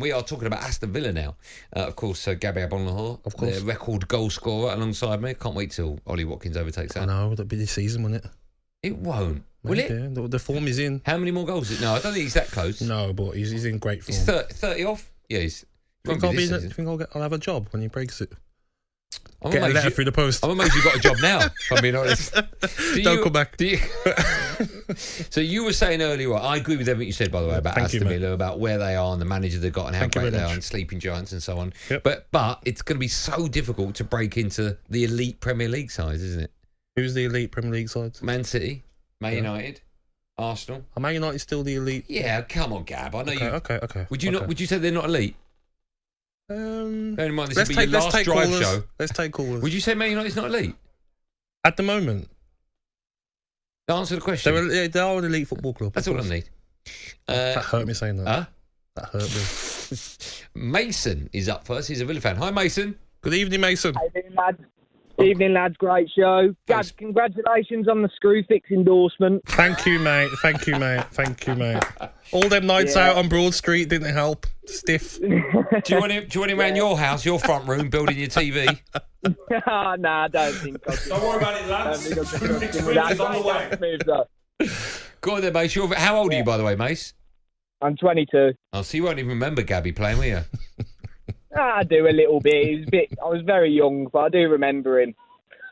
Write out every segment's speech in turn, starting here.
we are talking about Aston Villa now. Of course, Gabriel Agbonlahor, of course, their record goal scorer alongside me. Can't wait till Ollie Watkins overtakes that. I know, that'll be this season, won't it? It won't. Will Maybe, it? Yeah. The form is in. How many more goals is it? No, I don't think he's that close. No, but he's in great form. He's 30 off? Yeah, he's... You think I'll have a job when he breaks it? I'm Get a letter through the post. I'm amazed you've got a job now, if I'm being honest. Don't come back. So you were saying earlier, I agree with everything you said, by the way, about Aston Villa, about where they are and the manager they've got and how great they are and sleeping giants and so on. Yep. But it's going to be so difficult to break into the elite Premier League sides, isn't it? Who's the elite Premier League sides? Man City, Man United, Arsenal. Are Man United still the elite? Yeah, come on, Gab. I know you. Okay. Would you say they're not elite? Bear in mind, this will be your last drive callers. show. Let's take callers. Would you say Man United's not elite? At the moment. Answer the question. They are an elite football club. That's all I need. That hurt me saying that. Huh? That hurt me. Mason is up first. He's a Villa fan. Hi, Mason. Good evening, Mason. How you doing, lads? Evening, lads. Great show. Gab, congratulations on the Screwfix endorsement. Thank you, mate. All them nights out on Broad Street didn't help. Stiff. Do you want him around your house, your front room, building your TV? Nah, I don't think I do. Don't worry about it, lads. It's on the way. Go on then, Mace. How old are you, by the way, Mace? I'm 22. Oh, so you won't even remember Gabby playing, will you? I do a little bit. I was very young, but I do remember him.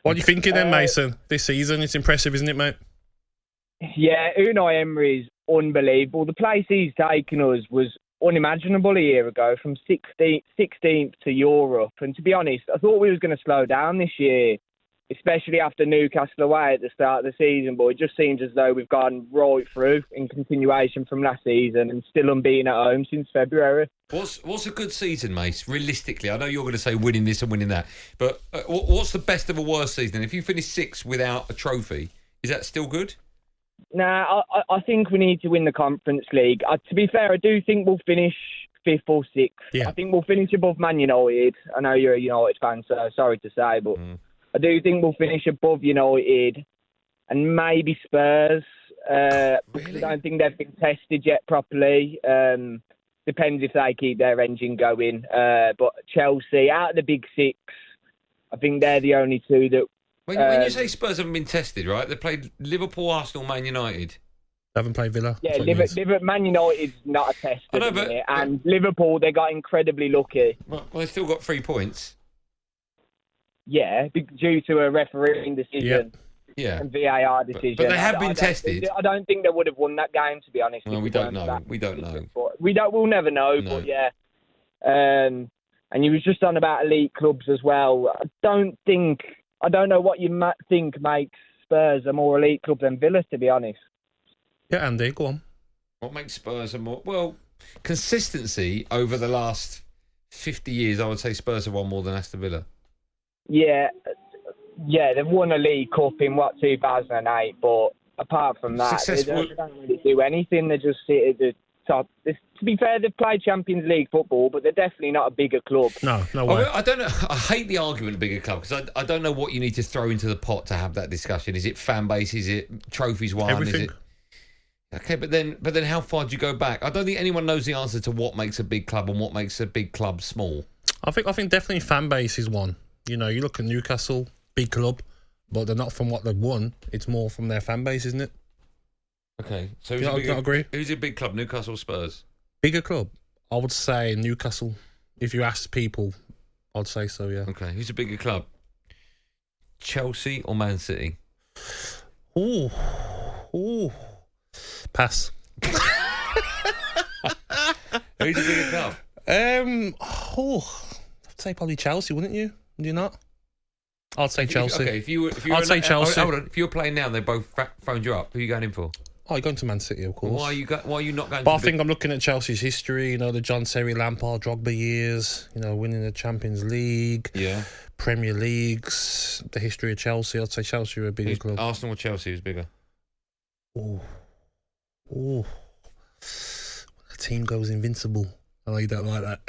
What are you thinking then, Mason? This season, it's impressive, isn't it, mate? Yeah, Unai Emery's unbelievable. The place he's taken us was unimaginable a year ago, from 16th to Europe. And to be honest, I thought we was going to slow down this year, especially after Newcastle away at the start of the season. But it just seems as though we've gone right through in continuation from last season and still unbeaten at home since February. What's a good season, Mace? Realistically, I know you're going to say winning this and winning that, but what's the best of a worst season? If you finish sixth without a trophy, is that still good? Nah, I think we need to win the Conference League. To be fair, I do think we'll finish 5th or 6th. Yeah. I think we'll finish above Man United. I know you're a United fan, so sorry to say, but I do think we'll finish above United and maybe Spurs. Really? I don't think they've been tested yet properly. Depends if they keep their engine going. But Chelsea, out of the big six, I think they're the only two that... When you say Spurs haven't been tested, right? They played Liverpool, Arsenal, Man United. They haven't played Villa. Yeah, Man United's not a test at the minute. And Liverpool, they got incredibly lucky. Well, they've still got 3 points. Yeah, due to a refereeing decision. Yeah. And VAR decision. But they have been tested. I don't think they would have won that game, to be honest. Well, we don't know. We'll never know, No. but yeah. And you was just on about elite clubs as well. I don't know what you think makes Spurs a more elite club than Villa, to be honest. Yeah, Andy, go on. What makes Spurs a more... Well, consistency over the last 50 years, I would say Spurs have won more than Aston Villa. Yeah, they've won a League Cup in, 2008, but apart from that, they don't really do anything. They just sit at the top. To be fair, they've played Champions League football, but they're definitely not a bigger club. No way. I don't know. I hate the argument of bigger club because I don't know what you need to throw into the pot to have that discussion. Is it fan base? Is it trophies won? Everything. Is it... Okay, but then how far do you go back? I don't think anyone knows the answer to what makes a big club and what makes a big club small. I think definitely fan base is one. You know, you look at Newcastle, big club, but they're not from what they've won. It's more from their fan base, isn't it? Okay, so who's a big club? Newcastle, Spurs. Bigger club, I would say Newcastle. If you ask people, I'd say so. Yeah. Okay, who's a bigger club? Chelsea or Man City? Ooh. Pass. Who's a bigger club? I'd say probably Chelsea, wouldn't you? Would you not? I'd say Chelsea. Okay, if you were Chelsea. Hold on, if you were playing now and they both phoned you up, who are you going in for? Oh, you're going to Man City, of course. Why are you not going? But I think I'm looking at Chelsea's history. You know, the John Terry, Lampard, Drogba years. You know, winning the Champions League, Premier Leagues. The history of Chelsea. I'd say Chelsea are a bigger club. Arsenal or Chelsea is bigger? Oh, the team goes invincible. I know you don't like that.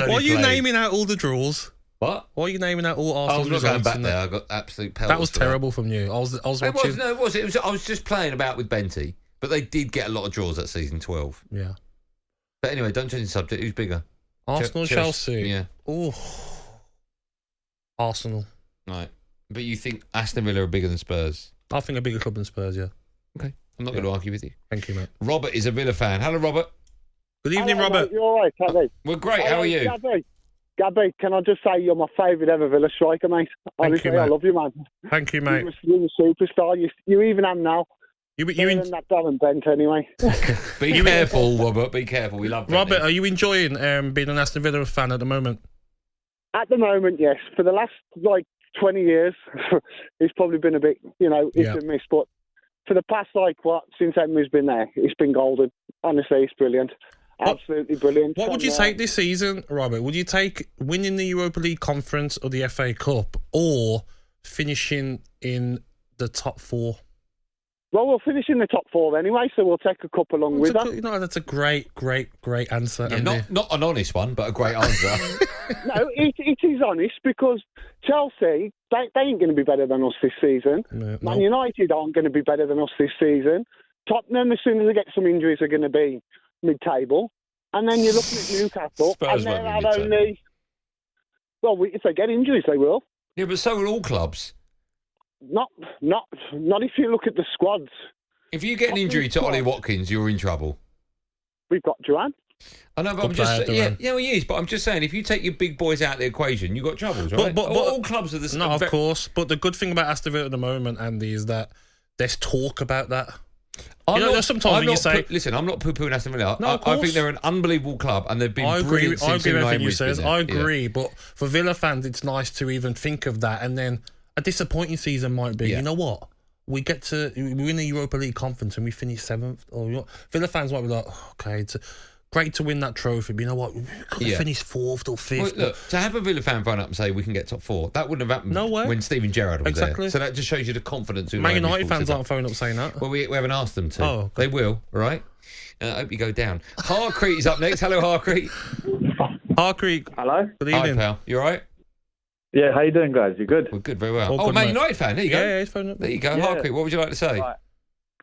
Why are you naming out all the draws? What? Why are you naming out all Arsenal results? I was not going back there. I got absolute pelts. That was terrible from you. I was watching. It was. I was just playing about with Benty, but they did get a lot of draws that season 12. Yeah. But anyway, don't change the subject. Who's bigger? Arsenal, Chelsea. Yeah. Oh, Arsenal. Right. But you think Aston Villa are bigger than Spurs? I think a bigger club than Spurs, yeah. Okay. I'm not going to argue with you. Thank you, mate. Robert is a Villa fan. Hello, Robert. Good evening, Hello, Robert. Mate, you all right, Gabby? We're great. How are you? Gabby, can I just say you're my favourite ever Villa striker, mate? Honestly, you, mate. I love you, man. Thank you, mate. You're a superstar. You even am now. You Better than that Darren Bent, anyway. Be careful, Robert. Be careful. We love Robert, are you enjoying being an Aston Villa fan at the moment? At the moment, yes. For the last, 20 years, it's probably been a bit, it's a miss. But for the past, since Emery's been there, it's been golden. Honestly, it's brilliant. Absolutely brilliant. What would you take this season, Robert? Would you take winning the Europa League Conference or the FA Cup, or finishing in the top 4? Well, we'll finish in the top 4 anyway, so we'll take a cup along with that. That's a great answer. Yeah, not an honest one, but a great answer. No, it is honest, because Chelsea, they ain't going to be better than us this season. Man United aren't going to be better than us this season. Tottenham, as soon as they get some injuries, are going to be mid-table. And then you're looking at Newcastle, Spurs and they're won't be at mid-table. only... Well, if they get injuries, they will. Yeah, but so are all clubs. Not if you look at the squads. If you get an injury to Ollie Watkins, you're in trouble. We've got Duran. I know, but I'm just saying, well, he is. But I'm just saying, if you take your big boys out of the equation, you've got troubles, right? But all clubs are the same. No, of course. But the good thing about Aston Villa at the moment, Andy, is that there's talk about that. There's sometimes when you say, listen, I'm not poo-pooing Aston Villa. No, I think they're an unbelievable club, and they've been brilliant since I agree with everything you Emery's been says. there. I agree, but for Villa fans, it's nice to even think of that. And then a disappointing season might be, you know what? We win the Europa League Conference and we finish 7th. Or Villa fans might be like, okay, it's great to win that trophy, but you know what? We could have finished 4th or 5th. Well, look, to have a Villa fan phone up and say we can get top 4, that wouldn't have happened when Steven Gerrard was there. So that just shows you the confidence. Man United fans aren't phoning up saying that. Well, we haven't asked them to. Oh, okay. They will, all right? I hope you go down. Harcrete is up next. Hello, Harcrete. Harcrete. Hello. Good evening. Hi, pal. You all right? Yeah, how you doing, guys? You good? We're good, very well. Good, Man mate. United fan. There you go. Yeah, he's phoning up. There you go. Yeah. Harcrete, what would you like to say? Right.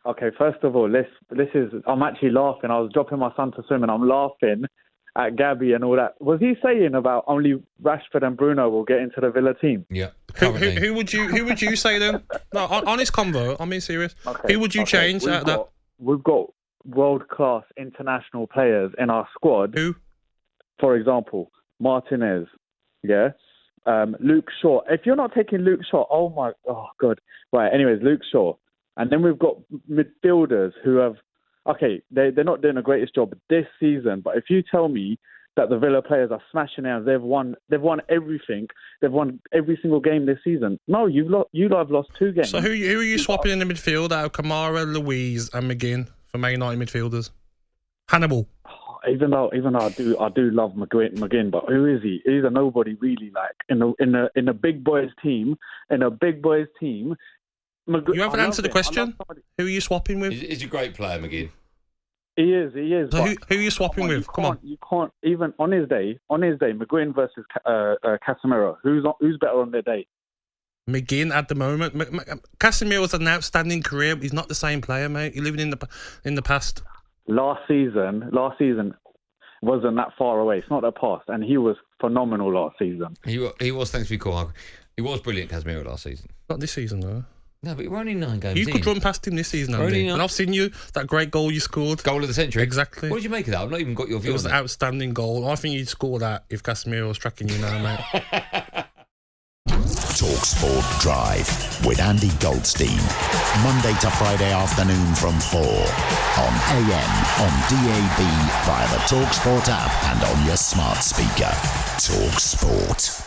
Okay, first of all, I'm actually laughing. I was dropping my son to swim and I'm laughing at Gabby and all that. Was he saying about only Rashford and Bruno will get into the Villa team? Yeah. Who would you say then? No, honest convo. I mean, serious. Okay, who would you change out of that? We've got world-class international players in our squad. Who? For example, Martinez, Luke Shaw. If you're not taking Luke Shaw, oh God. Right, anyways, Luke Shaw. And then we've got midfielders who have, they're not doing the greatest job this season, but if you tell me that the Villa players are smashing out, they've won everything, they've won every single game this season. No, you have lost 2 games. So who are you swapping in the midfield out of Kamara, Louise and McGinn for Man United midfielders? Hannibal. Even though I do love McGinn, but who is he? He's a nobody really. Like in a big boys team, You haven't answered the question. Who are you swapping with? He's a great player, McGinn. He is. So who are you swapping with? Come on. You can't even on his day. McGinn versus Casemiro. Who's better on their day? McGinn at the moment. Casemiro's an outstanding career. But he's not the same player, mate. You're living in the past. Last season wasn't that far away. It's not that past, and he was phenomenal last season. He was, thanks for your call. He was brilliant, Casemiro, last season. Not this season, though. No, but we're only 9 games You could run past him this season, Andy. And I've seen that great goal you scored. Goal of the century. Exactly. What did you make of that? I've not even got your view It was on an outstanding goal. I think you'd score that if Casemiro was tracking you now, mate. talkSPORT Drive with Andy Goldstein. Monday to Friday afternoon from 4 on AM, on DAB, via the talkSPORT app and on your smart speaker. talkSPORT.